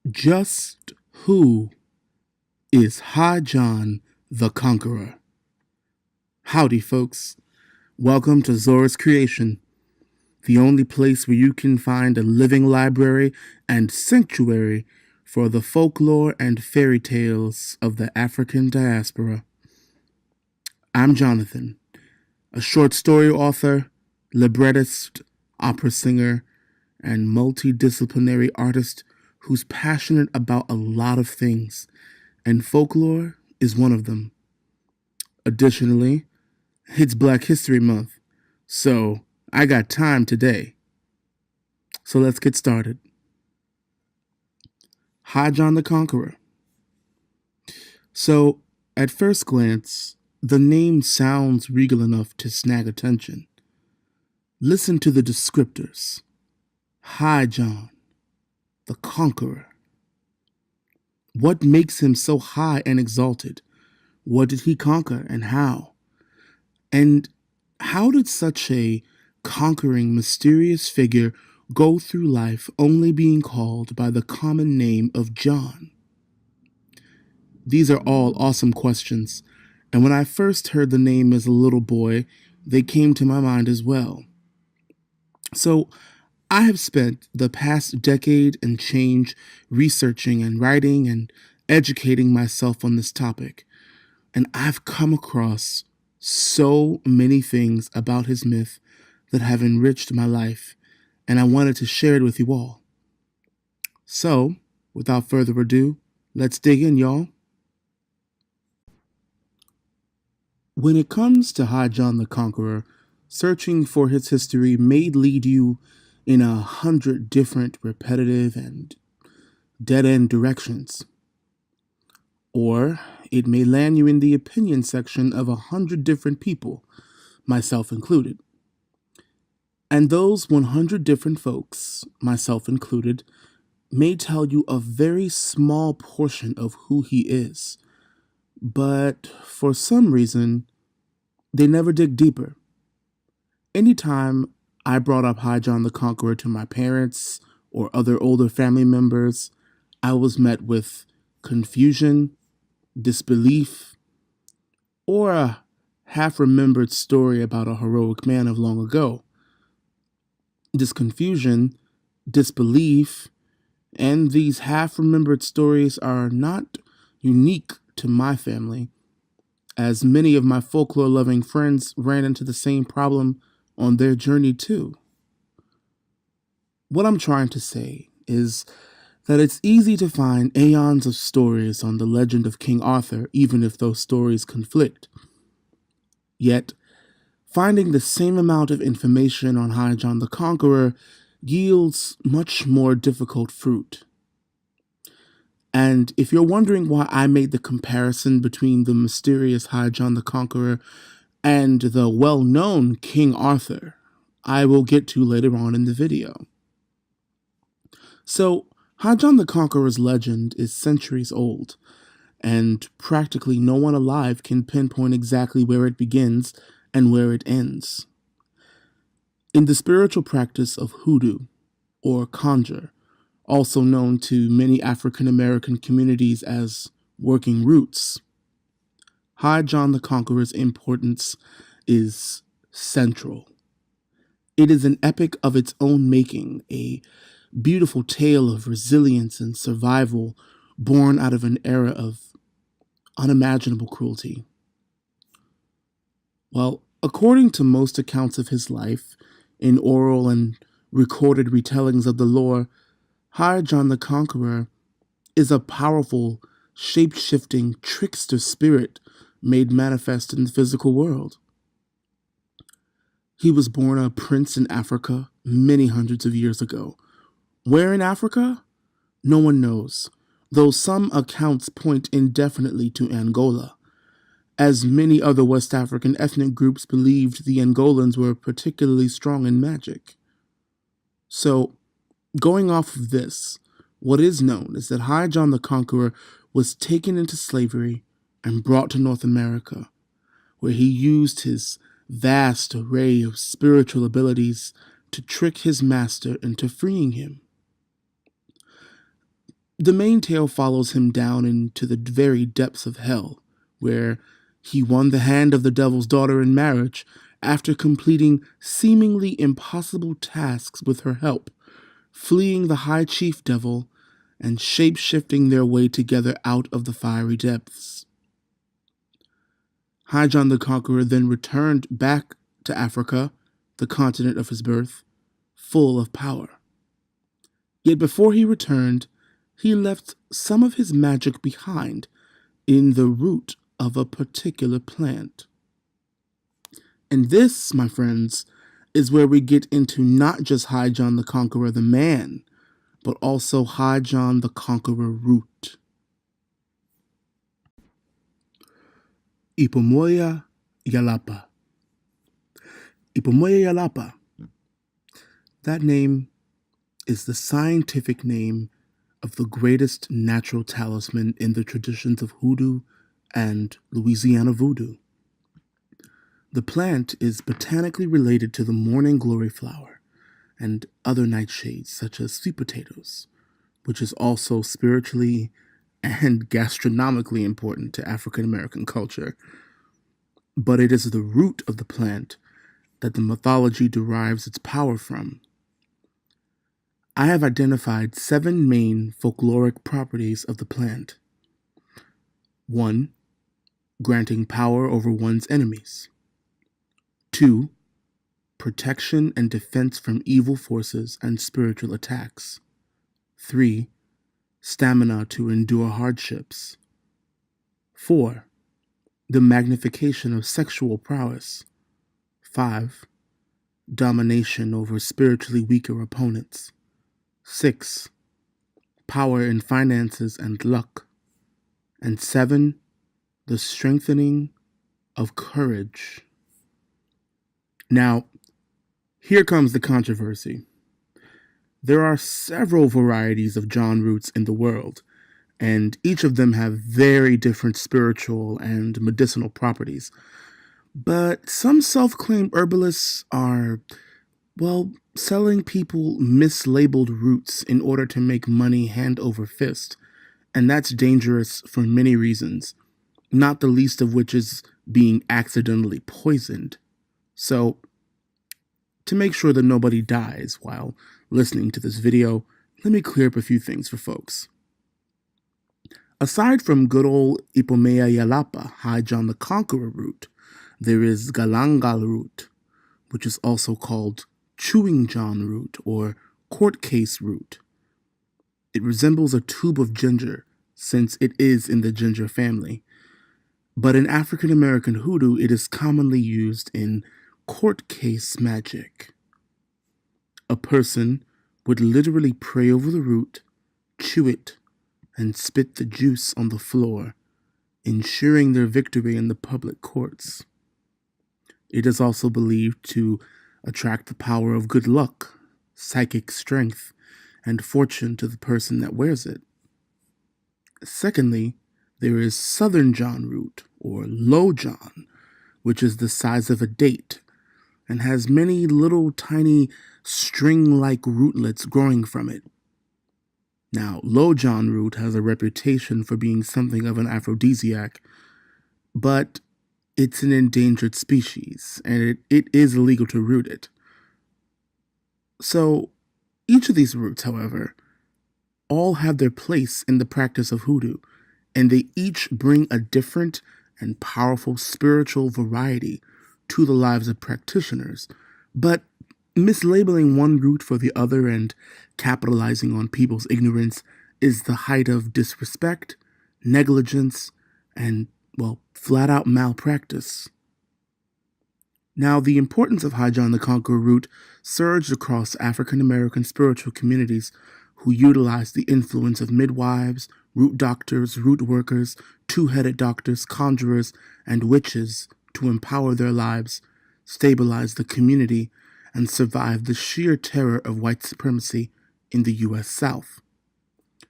Just who is High John the Conqueror? Howdy, folks. Welcome to Zora's Creation, the only place where you can find a living library and sanctuary for the folklore and fairy tales of the African diaspora. I'm Jonathan, a short story author, librettist, opera singer, and multidisciplinary artist who's passionate about a lot of things, and folklore is one of them. Additionally, it's Black History Month, so I got time today. So let's get started. High John the Conqueror. So, at first glance, the name sounds regal enough to snag attention. Listen to the descriptors. High John, the Conqueror. What makes him so high and exalted? What did he conquer and how? And how did such a conquering, mysterious figure go through life only being called by the common name of John? These are all awesome questions, and when I first heard the name as a little boy, they came to my mind as well. So, I have spent the past decade and change researching and writing and educating myself on this topic, and I've come across so many things about his myth that have enriched my life, and I wanted to share it with you all. So, without further ado, let's dig in, y'all. When it comes to High John the Conqueror, searching for his history may lead you in 100 different repetitive and dead-end directions. Or it may land you in the opinion section of 100 different people, myself included. And those 100 different folks, myself included, may tell you a very small portion of who he is. But for some reason, they never dig deeper. Anytime I brought up High John the Conqueror to my parents or other older family members, I was met with confusion, disbelief, or a half-remembered story about a heroic man of long ago. This confusion, disbelief, and these half-remembered stories are not unique to my family, as many of my folklore-loving friends ran into the same problem on their journey too. What I'm trying to say is that it's easy to find aeons of stories on the legend of King Arthur, even if those stories conflict. Yet, finding the same amount of information on High John the Conqueror yields much more difficult fruit. And if you're wondering why I made the comparison between the mysterious High John the Conqueror and the well-known King Arthur, I will get to later on in the video. So, High John the Conqueror's legend is centuries old, and practically no one alive can pinpoint exactly where it begins and where it ends. In the spiritual practice of hoodoo, or conjure, also known to many African American communities as working roots, High John the Conqueror's importance is central. It is an epic of its own making, a beautiful tale of resilience and survival born out of an era of unimaginable cruelty. Well, according to most accounts of his life, in oral and recorded retellings of the lore, High John the Conqueror is a powerful, shape-shifting trickster spirit made manifest in the physical world. He was born a prince in Africa many hundreds of years ago. Where in Africa? No one knows, though some accounts point indefinitely to Angola, as many other West African ethnic groups believed the Angolans were particularly strong in magic. So, going off of this, what is known is that High John the Conqueror was taken into slavery and brought to North America, where he used his vast array of spiritual abilities to trick his master into freeing him. The main tale follows him down into the very depths of hell, where he won the hand of the devil's daughter in marriage after completing seemingly impossible tasks with her help, fleeing the high chief devil and shape-shifting their way together out of the fiery depths. High John the Conqueror then returned back to Africa, the continent of his birth, full of power. Yet before he returned, he left some of his magic behind in the root of a particular plant. And this, my friends, is where we get into not just High John the Conqueror the man, but also High John the Conqueror root. Ipomoya Yalapa. Ipomoya Yalapa. That name is the scientific name of the greatest natural talisman in the traditions of hoodoo and Louisiana voodoo. The plant is botanically related to the morning glory flower and other nightshades such as sweet potatoes, which is also spiritually and gastronomically important to African American culture. But it is the root of the plant that the mythology derives its power from. I have identified 7 main folkloric properties of the plant. 1. Granting power over one's enemies. 2. Protection and defense from evil forces and spiritual attacks. 3. Stamina to endure hardships. 4. The magnification of sexual prowess. 5. Domination over spiritually weaker opponents. 6. Power in finances and luck. And 7. The strengthening of courage. Now, here comes the controversy. There are several varieties of John roots in the world, and each of them have very different spiritual and medicinal properties. But some self-claimed herbalists are, selling people mislabeled roots in order to make money hand over fist. And that's dangerous for many reasons, not the least of which is being accidentally poisoned. So, to make sure that nobody dies while listening to this video, let me clear up a few things for folks. Aside from good old Ipomoya Yalapa, High John the Conqueror root, there is Galangal Root, which is also called Chewing John root or court case root. It resembles a tube of ginger, since it is in the ginger family. But in African American hoodoo, it is commonly used in court case magic. A person would literally pray over the root, chew it, and spit the juice on the floor, ensuring their victory in the public courts. It is also believed to attract the power of good luck, psychic strength, and fortune to the person that wears it. Secondly, there is Southern John root, or Low John, which is the size of a date and has many little tiny string-like rootlets growing from it. Now, Low John root has a reputation for being something of an aphrodisiac, but it's an endangered species, and it is illegal to root it. So, each of these roots, however, all have their place in the practice of hoodoo, and they each bring a different and powerful spiritual variety to the lives of practitioners. But mislabeling one root for the other and capitalizing on people's ignorance is the height of disrespect, negligence, and, flat-out malpractice. Now, the importance of High John the Conqueror root surged across African American spiritual communities who utilized the influence of midwives, root doctors, root workers, two-headed doctors, conjurers, and witches to empower their lives, stabilize the community, and survive the sheer terror of white supremacy in the U.S. South.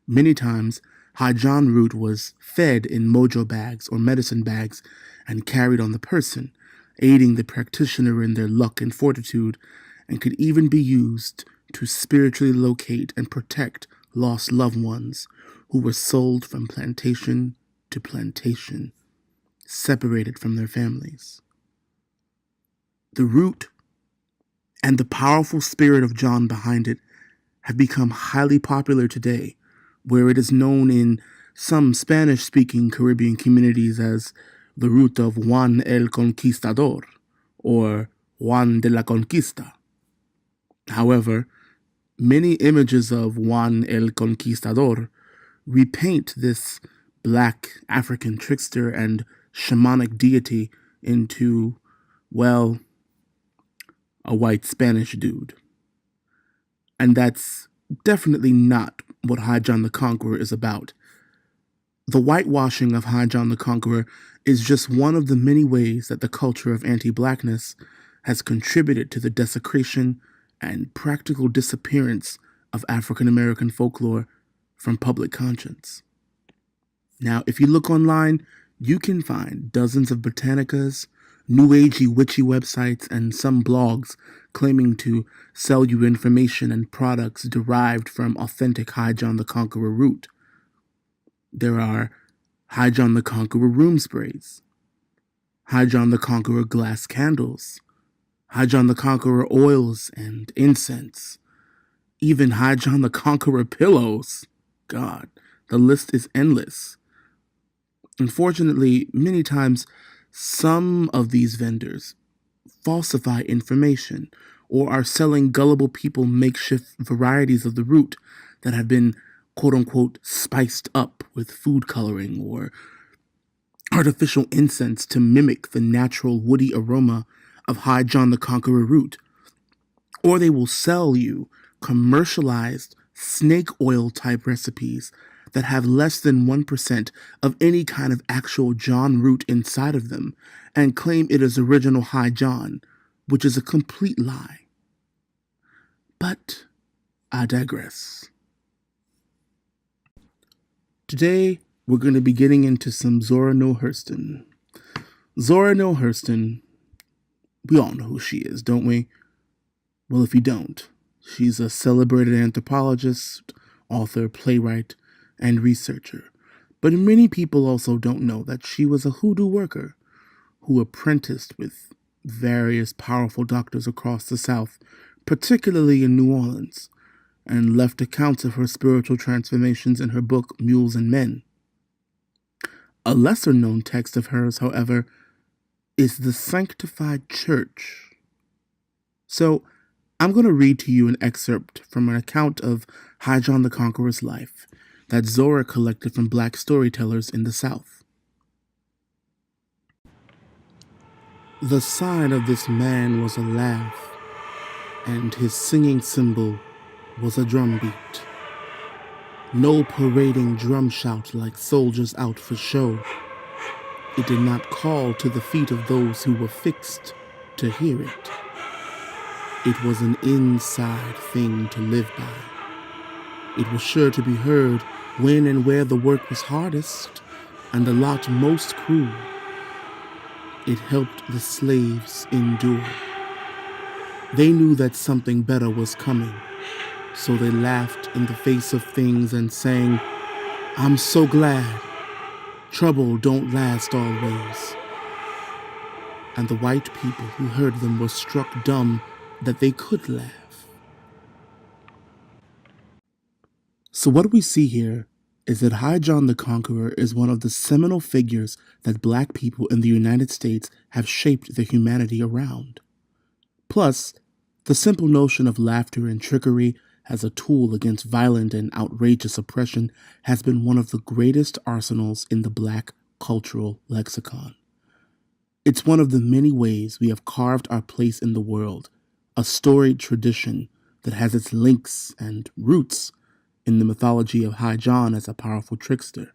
Many times, High John root was fed in mojo bags or medicine bags and carried on the person, aiding the practitioner in their luck and fortitude, and could even be used to spiritually locate and protect lost loved ones who were sold from plantation to plantation, separated from their families. The root and the powerful spirit of John behind it have become highly popular today, where it is known in some Spanish-speaking Caribbean communities as the root of Juan el Conquistador, or Juan de la Conquista. However, many images of Juan el Conquistador repaint this black African trickster and shamanic deity into, well, a white Spanish dude. And that's definitely not what High John the Conqueror is about. The whitewashing of High John the Conqueror is just one of the many ways that the culture of anti-blackness has contributed to the desecration and practical disappearance of African American folklore from public conscience. Now, if you look online, you can find dozens of botanicas, new agey witchy websites, and some blogs claiming to sell you information and products derived from authentic High John the Conqueror root. There are High John the Conqueror room sprays, High John the Conqueror glass candles, High John the Conqueror oils and incense, even High John the Conqueror pillows. God, the list is endless. Unfortunately, many times, some of these vendors falsify information or are selling gullible people makeshift varieties of the root that have been quote-unquote spiced up with food coloring or artificial incense to mimic the natural woody aroma of High John the Conqueror root. Or they will sell you commercialized snake oil type recipes that have less than 1% of any kind of actual John root inside of them and claim it is original High John, which is a complete lie. But I digress. Today, we're going to be getting into some Zora Neale Hurston. Zora Neale Hurston, we all know who she is, don't we? Well, if you don't, she's a celebrated anthropologist, author, playwright, and researcher. But many people also don't know that she was a hoodoo worker who apprenticed with various powerful doctors across the South, particularly in New Orleans, and left accounts of her spiritual transformations in her book, Mules and Men. A lesser-known text of hers, however, is the Sanctified Church. So, I'm going to read to you an excerpt from an account of High John the Conqueror's life that Zora collected from black storytellers in the South. The sign of this man was a laugh, and his singing cymbal was a drum beat. No parading drum shout like soldiers out for show. It did not call to the feet of those who were fixed to hear it. It was an inside thing to live by. It was sure to be heard when and where the work was hardest and the lot most cruel. It helped the slaves endure. They knew that something better was coming, so they laughed in the face of things and sang, "I'm so glad. Trouble don't last always." And the white people who heard them were struck dumb that they could laugh. So what we see here is that High John the Conqueror is one of the seminal figures that black people in the United States have shaped their humanity around. Plus, the simple notion of laughter and trickery as a tool against violent and outrageous oppression has been one of the greatest arsenals in the black cultural lexicon. It's one of the many ways we have carved our place in the world, a storied tradition that has its links and roots in the mythology of High John as a powerful trickster.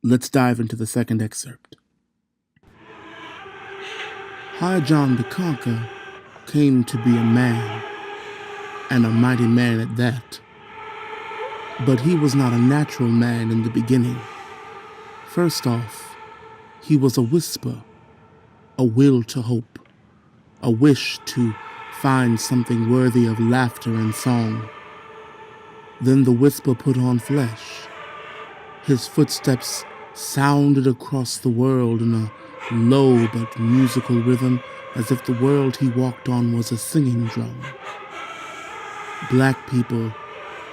Let's dive into the second excerpt. High John the Conqueror came to be a man, and a mighty man at that. But he was not a natural man in the beginning. First off, he was a whisper, a will to hope, a wish to find something worthy of laughter and song. Then the whisper put on flesh, His footsteps sounded across the world in a low but musical rhythm, as if the world he walked on was a singing drum. Black people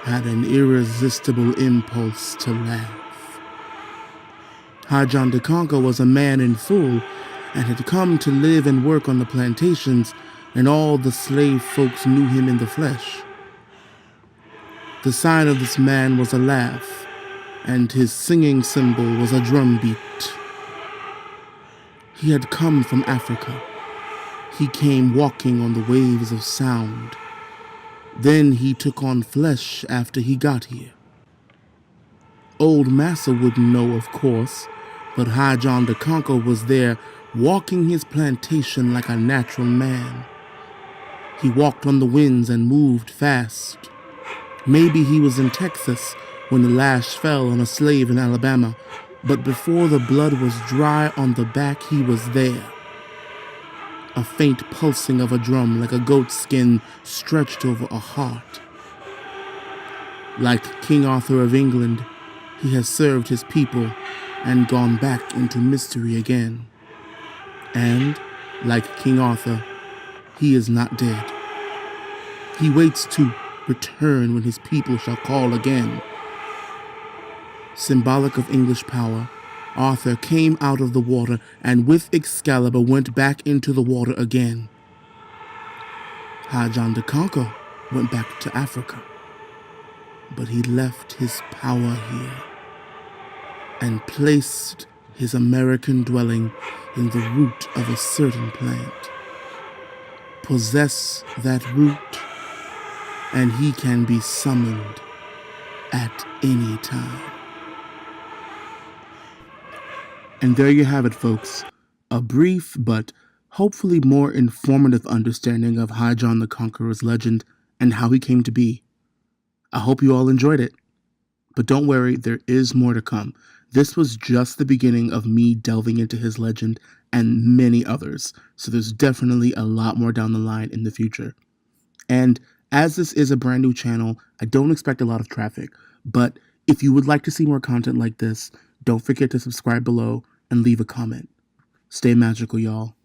had an irresistible impulse to laugh. John the Conqueror was a man in full and had come to live and work on the plantations, and all the slave folks knew him in the flesh. The sign of this man was a laugh, and his singing symbol was a drum beat. He had come from Africa. He came walking on the waves of sound. Then he took on flesh after he got here. Old Massa wouldn't know, of course, but John the Conqueror was there, walking his plantation like a natural man. He walked on the winds and moved fast. Maybe he was in Texas when the lash fell on a slave in Alabama, but before the blood was dry on the back, he was there. A faint pulsing of a drum like a goat's skin stretched over a heart. Like King Arthur of England, he has served his people and gone back into mystery again. And, like King Arthur, he is not dead. He waits to return when his people shall call again. Symbolic of English power, Arthur came out of the water and with Excalibur went back into the water again. John the Conqueror went back to Africa, but he left his power here and placed his American dwelling in the root of a certain plant. Possess that root, and he can be summoned at any time. And there you have it, folks. A brief but hopefully more informative understanding of John the Conqueror's legend and how he came to be. I hope you all enjoyed it. But don't worry, there is more to come. This was just the beginning of me delving into his legend and many others, so there's definitely a lot more down the line in the future. And as this is a brand new channel, I don't expect a lot of traffic, but if you would like to see more content like this, don't forget to subscribe below and leave a comment. Stay magical, y'all.